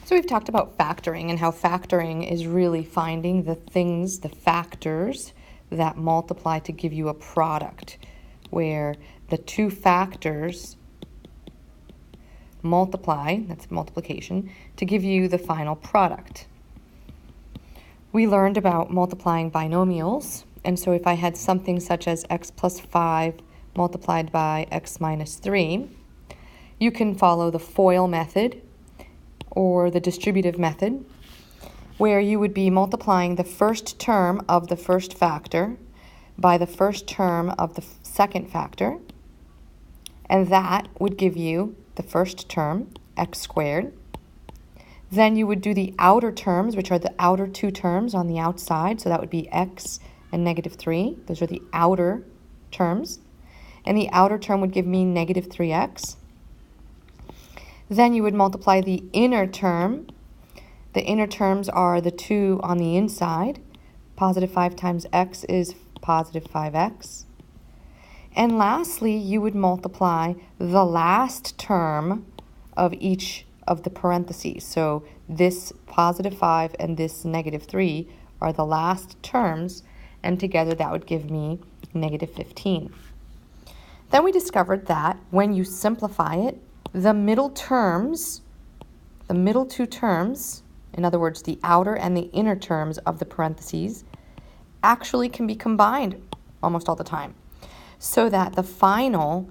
So we've talked about factoring and how factoring is really finding the things, the factors that multiply to give you a product, where the two factors multiply, that's multiplication, to give you the final product. We learned about multiplying binomials, and so if I had something such as x plus 5 multiplied by x minus 3, you can follow the FOIL method or the distributive method, where you would be multiplying the first term of the first factor by the first term of the second factor, and that would give you the first term, x squared. Then you would do the outer terms, which are the outer two terms on the outside, so that would be x and negative 3. Those are the outer terms. And the outer term would give me negative 3x. Then you would multiply the inner term. The inner terms are the two on the inside. Positive 5 times x is positive 5x. And lastly, you would multiply the last term of each of the parentheses. So this positive 5 and this negative 3 are the last terms, and together that would give me negative 15. Then we discovered that when you simplify it, the middle terms, the middle two terms, in other words, the outer and the inner terms of the parentheses, actually can be combined almost all the time, so that the final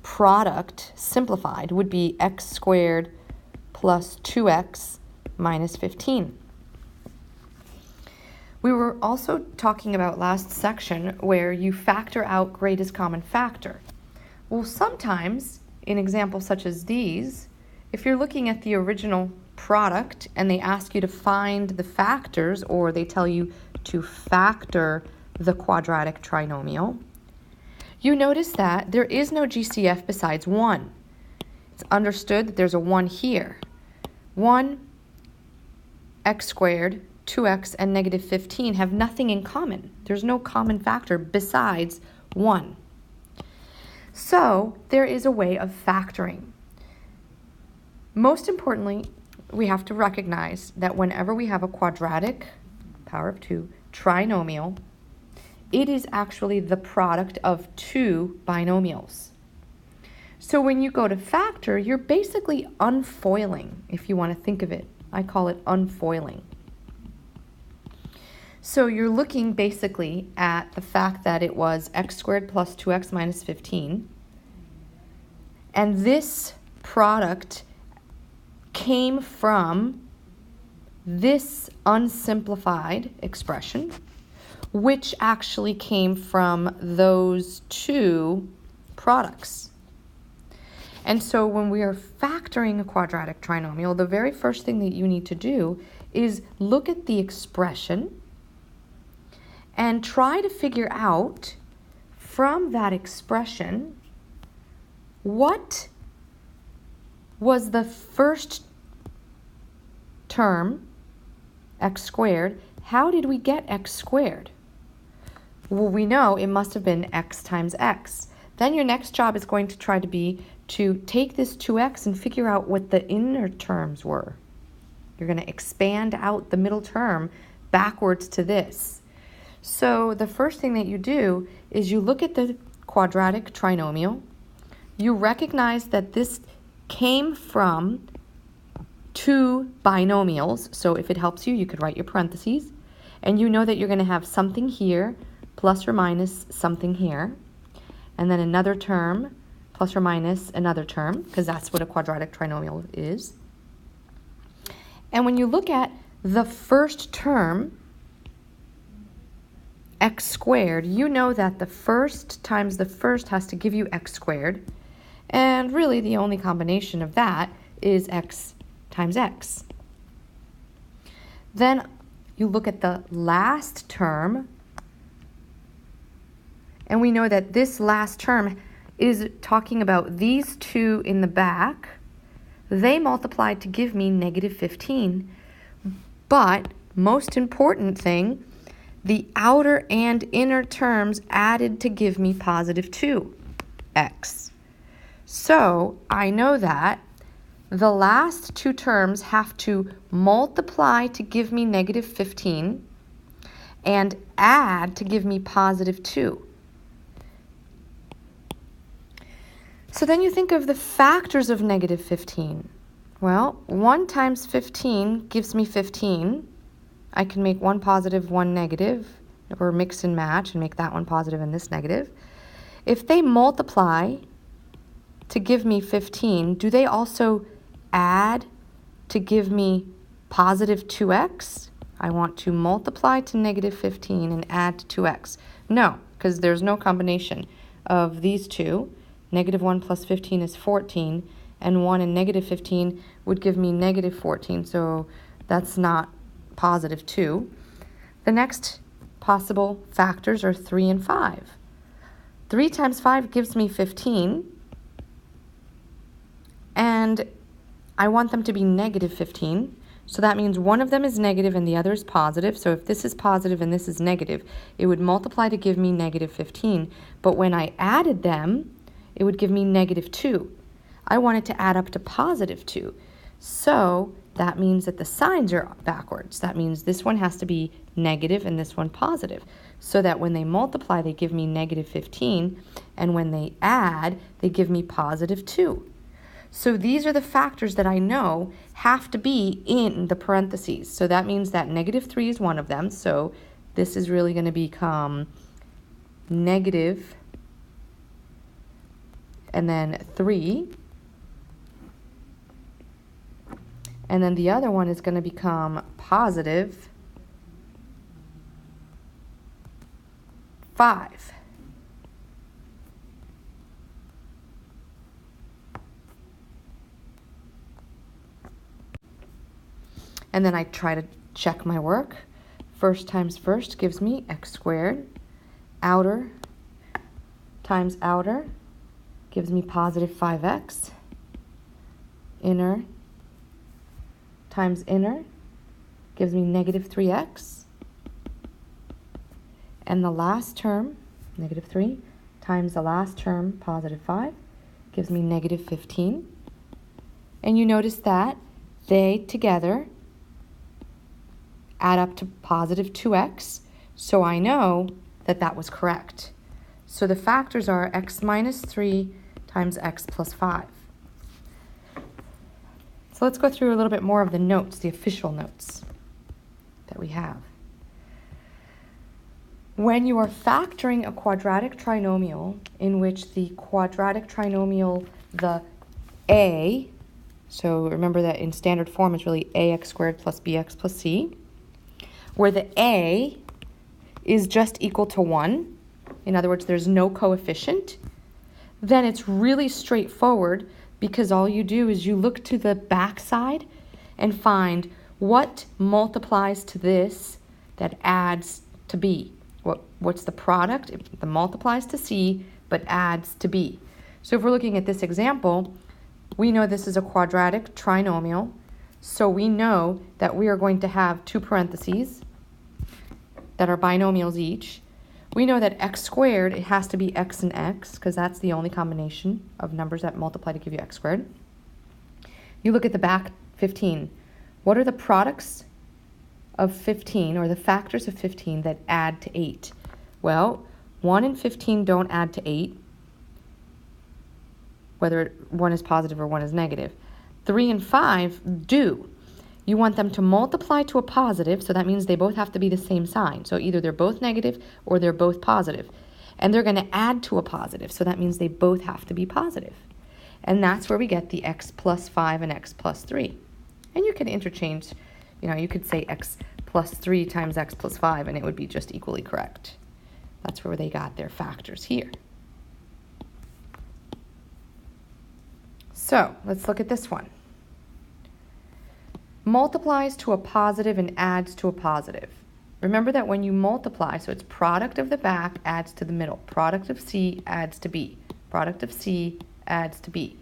product simplified would be x squared plus 2x minus 15. We were also talking about last section where you factor out greatest common factor. Well, sometimes in examples such as these, if you're looking at the original product and they ask you to find the factors, or they tell you to factor the quadratic trinomial, you notice that there is no GCF besides 1. It's understood that there's a 1 here. 1, x squared, 2x, and negative 15 have nothing in common. There's no common factor besides 1. So there is a way of factoring. Most importantly, we have to recognize that whenever we have a quadratic, power of 2, trinomial, it is actually the product of two binomials. So when you go to factor, you're basically unfoiling, if you want to think of it. I call it unfoiling. So you're looking basically at the fact that it was x squared plus 2x minus 15, and this product came from this unsimplified expression, which actually came from those two products. And so when we are factoring a quadratic trinomial, the very first thing that you need to do is look at the expression and try to figure out from that expression what was the first term, x squared. How did we get x squared? Well, we know it must have been x times x. Then your next job is going to try to be to take this 2x and figure out what the inner terms were. You're going to expand out the middle term backwards to this. So the first thing that you do is you look at the quadratic trinomial. You recognize that this came from two binomials. So if it helps you, you could write your parentheses. And you know that you're going to have something here plus or minus something here. And then another term plus or minus another term, because that's what a quadratic trinomial is. And when you look at the first term, x squared, you know that the first times the first has to give you x squared, and really the only combination of that is x times x. Then you look at the last term, and we know that this last term is talking about these two in the back. They multiplied to give me negative 15, but most important thing, the outer and inner terms added to give me positive 2x. So I know that the last two terms have to multiply to give me negative 15 and add to give me positive 2. So then you think of the factors of negative 15. Well, 1 times 15 gives me 15. I can make one positive, one negative, or mix and match and make that one positive and this negative. If they multiply to give me 15, do they also add to give me positive 2x? I want to multiply to negative 15 and add to 2x. No, because there's no combination of these two. Negative 1 plus 15 is 14, and 1 and negative 15 would give me negative 14, so that's not positive 2. The next possible factors are 3 and 5. 3 times 5 gives me 15, and I want them to be negative 15, so that means one of them is negative and the other is positive. So if this is positive and this is negative, it would multiply to give me negative 15, but when I added them, it would give me negative 2. I want it to add up to positive 2. So that means that the signs are backwards. That means this one has to be negative and this one positive. So that when they multiply, they give me negative 15, and when they add, they give me positive 2. So these are the factors that I know have to be in the parentheses. So that means that negative 3 is one of them. So this is really going to become negative and then 3. And then the other one is going to become positive 5. And then I try to check my work. First times first gives me x squared. Outer times outer gives me positive 5x. Inner times inner gives me negative 3x. And the last term, negative 3, times the last term, positive 5, gives me negative 15. And you notice that they together add up to positive 2x, so I know that that was correct. So the factors are x minus 3 times x plus 5. So let's go through a little bit more of the notes, the official notes that we have. When you are factoring a quadratic trinomial in which the quadratic trinomial, the a, so remember that in standard form it's really ax squared plus bx plus c, where the a is just equal to 1, in other words, there's no coefficient, then it's really straightforward because all you do is you look to the back side and find what multiplies to this that adds to b. What's the product? It multiplies to c but adds to b. So if we're looking at this example, we know this is a quadratic trinomial, so we know that we are going to have two parentheses that are binomials each. We know that x squared, it has to be x and x, because that's the only combination of numbers that multiply to give you x squared. You look at the back 15. What are the products of 15, or the factors of 15 that add to 8? Well, 1 and 15 don't add to 8, whether one is positive or one is negative. 3 and 5 do. You want them to multiply to a positive, so that means they both have to be the same sign. So either they're both negative or they're both positive. And they're going to add to a positive, so that means they both have to be positive. And that's where we get the x plus 5 and x plus 3. And you can interchange, you could say x plus 3 times x plus 5, and it would be just equally correct. That's where they got their factors here. So let's look at this one. Multiplies to a positive and adds to a positive. Remember that when you multiply, so it's product of the back adds to the middle. Product of C adds to B. Product of C adds to B.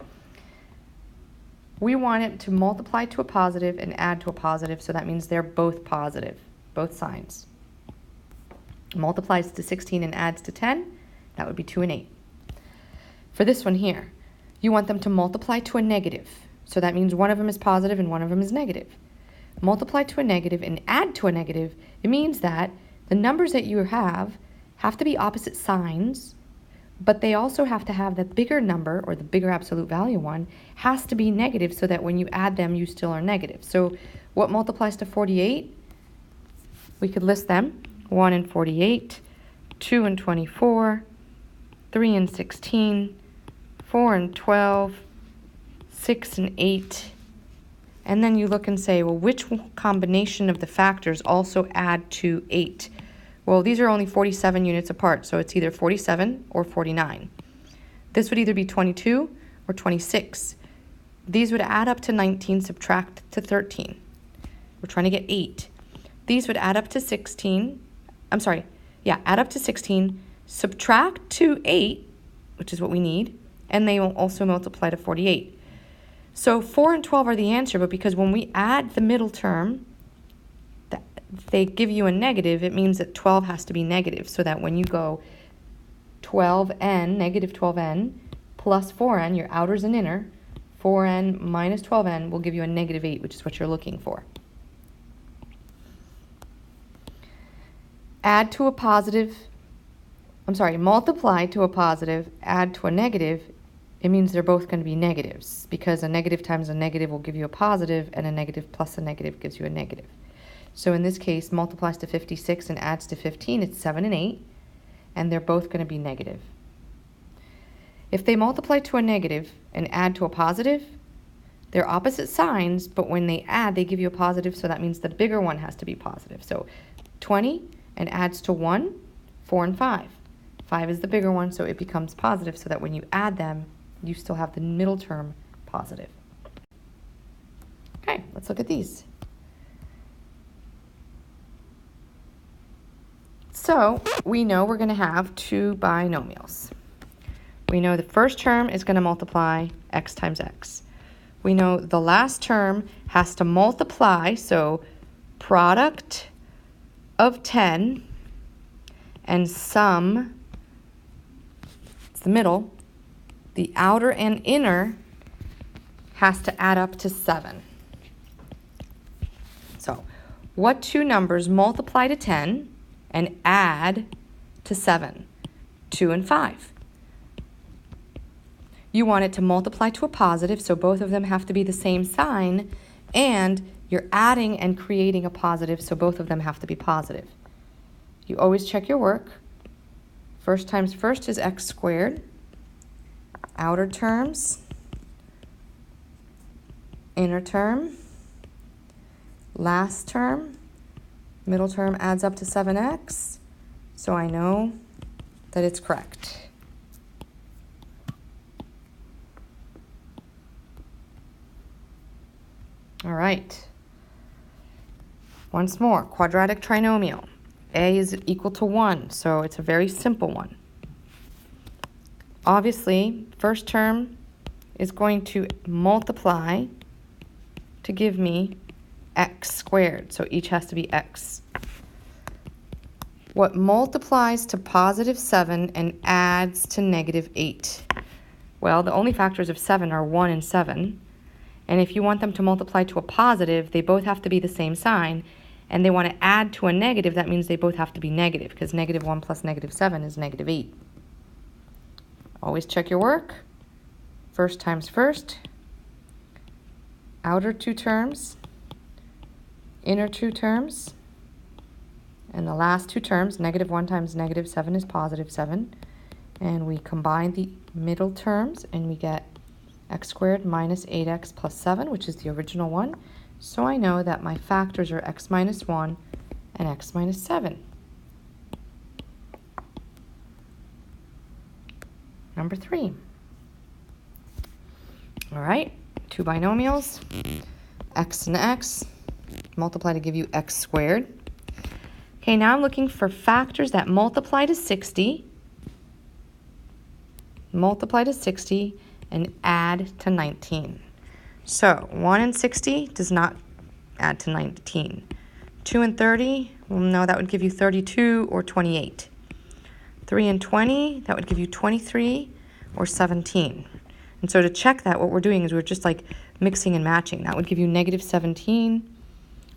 We want it to multiply to a positive and add to a positive, so that means they're both positive, both signs. Multiplies to 16 and adds to 10, that would be 2 and 8. For this one here, you want them to multiply to a negative. So that means one of them is positive and one of them is negative. Multiply to a negative and add to a negative, it means that the numbers that you have to be opposite signs, but they also have to have the bigger number, or the bigger absolute value one, has to be negative so that when you add them, you still are negative. So what multiplies to 48? We could list them. 1 and 48, 2 and 24, 3 and 16, 4 and 12, 6 and 8. And then you look and say, well, which combination of the factors also add to 8? Well, these are only 47 units apart, so it's either 47 or 49. This would either be 22 or 26. These would add up to 19, subtract to 13. We're trying to get 8. These would add up to 16. Add up to 16, subtract to 8, which is what we need, and they will also multiply to 48. So 4 and 12 are the answer, but because when we add the middle term, they give you a negative, it means that 12 has to be negative, so that when you go 12n, negative 12n, plus 4n, your outers and inner, 4n minus 12n will give you a negative 8, which is what you're looking for. Multiply to a positive, add to a negative, it means they're both going to be negatives, because a negative times a negative will give you a positive, and a negative plus a negative gives you a negative. So in this case, multiplies to 56 and adds to 15, it's 7 and 8, and they're both going to be negative. If they multiply to a negative and add to a positive, they're opposite signs, but when they add, they give you a positive, so that means the bigger one has to be positive. So 20 and adds to 1, 4 and 5. 5 is the bigger one, so it becomes positive, so that when you add them, you still have the middle term positive. Okay, let's look at these. So we know we're going to have two binomials. We know the first term is going to multiply x times x. We know the last term has to multiply, so product of 10 and sum, it's the middle, the outer and inner has to add up to 7. So what two numbers multiply to 10 and add to 7? 2 and 5. You want it to multiply to a positive, so both of them have to be the same sign, and you're adding and creating a positive, so both of them have to be positive. You always check your work. First times first is x squared. Outer terms, inner term, last term, middle term adds up to 7x, so I know that it's correct. All right. Once more, quadratic trinomial. A is equal to 1, so it's a very simple one. Obviously, first term is going to multiply to give me x squared, so each has to be x. What multiplies to positive 7 and adds to negative 8? Well, the only factors of 7 are 1 and 7, and if you want them to multiply to a positive, they both have to be the same sign, and they want to add to a negative, that means they both have to be negative, because negative 1 plus negative 7 is negative 8. Always check your work. First times first. Outer two terms, inner two terms, and the last two terms, negative 1 times negative 7 is positive 7. And we combine the middle terms, and we get x squared minus 8x plus 7, which is the original one. So I know that my factors are x minus 1 and x minus 7. Number 3. All right, two binomials, x and x, multiply to give you x squared. Okay, now I'm looking for factors that multiply to 60, and add to 19. So 1 and 60 does not add to 19. 2 and 30, well, no, that would give you 32 or 28. 3 and 20, that would give you 23 or 17. And so to check that, what we're doing is we're just like mixing and matching. That would give you negative 17.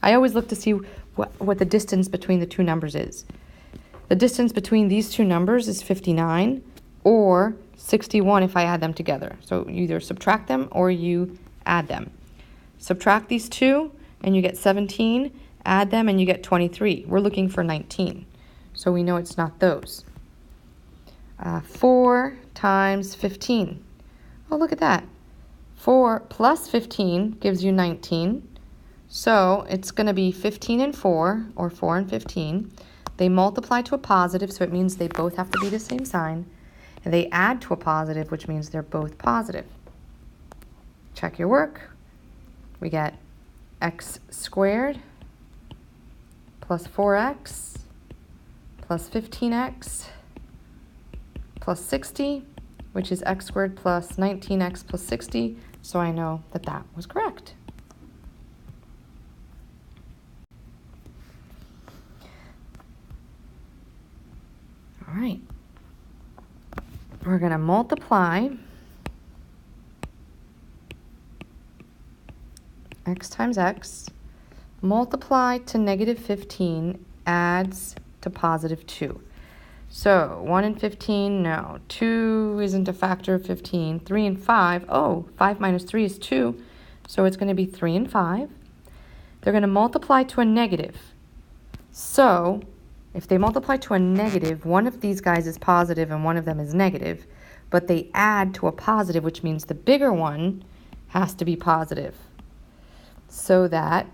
I always look to see what the distance between the two numbers is. The distance between these two numbers is 59 or 61 if I add them together. So you either subtract them or you add them. Subtract these two and you get 17, add them and you get 23. We're looking for 19, so we know it's not those. 4 times 15. Oh, look at that. 4 plus 15 gives you 19. So it's going to be 15 and 4, or 4 and 15. They multiply to a positive, so it means they both have to be the same sign. And they add to a positive, which means they're both positive. Check your work. We get x squared plus 4x plus 15x plus 60, which is x squared plus 19x plus 60. So I know that that was correct. All right. We're going to multiply x times x. Multiply to negative 15 adds to positive 2. So 1 and 15, no. 2 isn't a factor of 15. 3 and 5, oh, 5 minus 3 is 2. So it's going to be 3 and 5. They're going to multiply to a negative. So if they multiply to a negative, one of these guys is positive and one of them is negative, but they add to a positive, which means the bigger one has to be positive. So that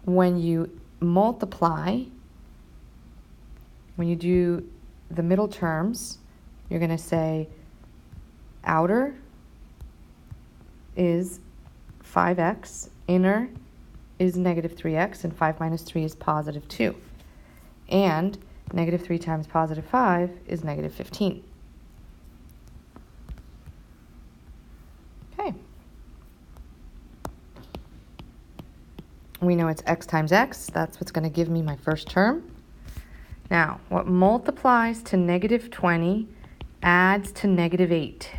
when you multiply, when you do the middle terms, you're going to say outer is 5x, inner is negative 3x, and 5 minus 3 is positive 2. And negative 3 times positive 5 is negative 15. Okay. We know it's x times x. That's what's going to give me my first term. Now, what multiplies to negative 20 adds to negative 8.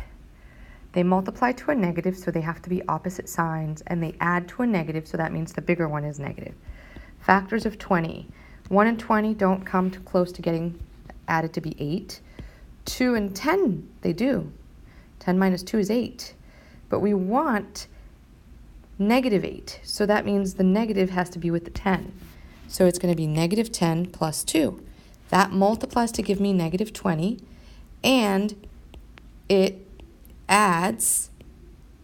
They multiply to a negative, so they have to be opposite signs, and they add to a negative, so that means the bigger one is negative. Factors of 20. 1 and 20 don't come too close to getting added to be 8. 2 and 10, they do. 10 minus 2 is 8. But we want negative 8, so that means the negative has to be with the 10. So it's going to be negative 10 plus 2. That multiplies to give me negative 20, and it adds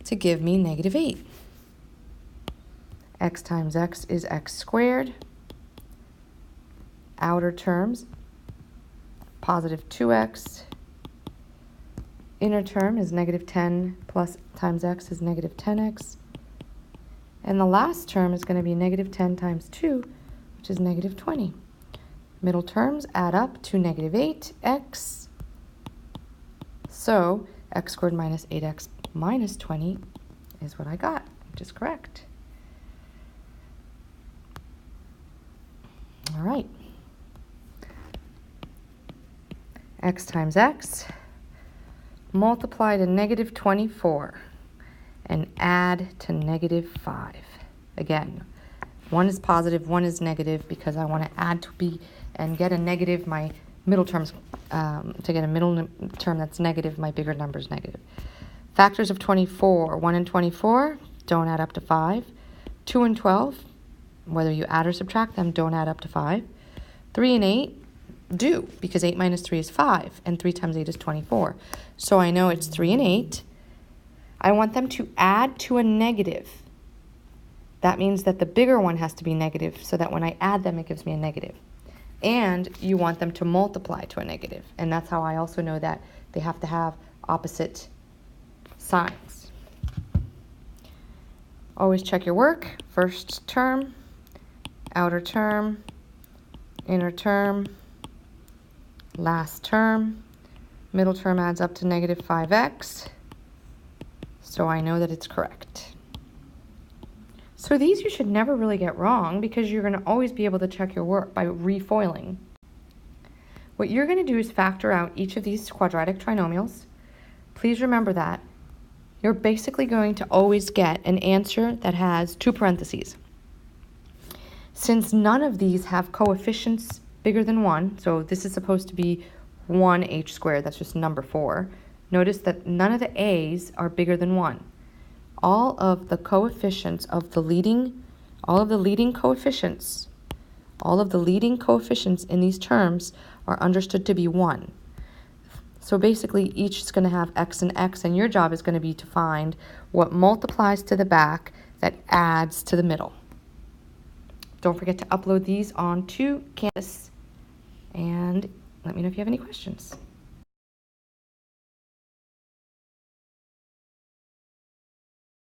to give me negative 8. X times x is x squared. Outer terms, positive 2x. Inner term is negative 10 plus times x is negative 10x. And the last term is going to be negative 10 times 2, which is negative 20. Middle terms add up to negative 8x. So x squared minus 8x minus 20 is what I got, which is correct. All right. X times x, multiply to negative 24 and add to negative 5. Again, one is positive, one is negative, because I want to add to be and get a negative, my middle terms, to get a middle term that's negative, my bigger number is negative. Factors of 24, 1 and 24 don't add up to 5. 2 and 12, whether you add or subtract them, don't add up to 5. 3 and 8 do, because 8 minus 3 is 5, and 3 times 8 is 24. So I know it's 3 and 8. I want them to add to a negative. That means that the bigger one has to be negative, so that when I add them, it gives me a negative. And you want them to multiply to a negative. And that's how I also know that they have to have opposite signs. Always check your work. First term, outer term, inner term, last term. Middle term adds up to negative 5x. So I know that it's correct. So these you should never really get wrong, because you're going to always be able to check your work by refoiling. What you're going to do is factor out each of these quadratic trinomials. Please remember that. you're basically going to always get an answer that has 2 parentheses. Since none of these have coefficients bigger than 1, so this is supposed to be 1h squared, that's just number 4, notice that none of the a's are bigger than 1. All of the coefficients of the leading coefficients in these terms are understood to be 1. So basically each is going to have x and x, and your job is going to be to find what multiplies to the back that adds to the middle. Don't forget to upload these onto Canvas, and let me know if you have any questions.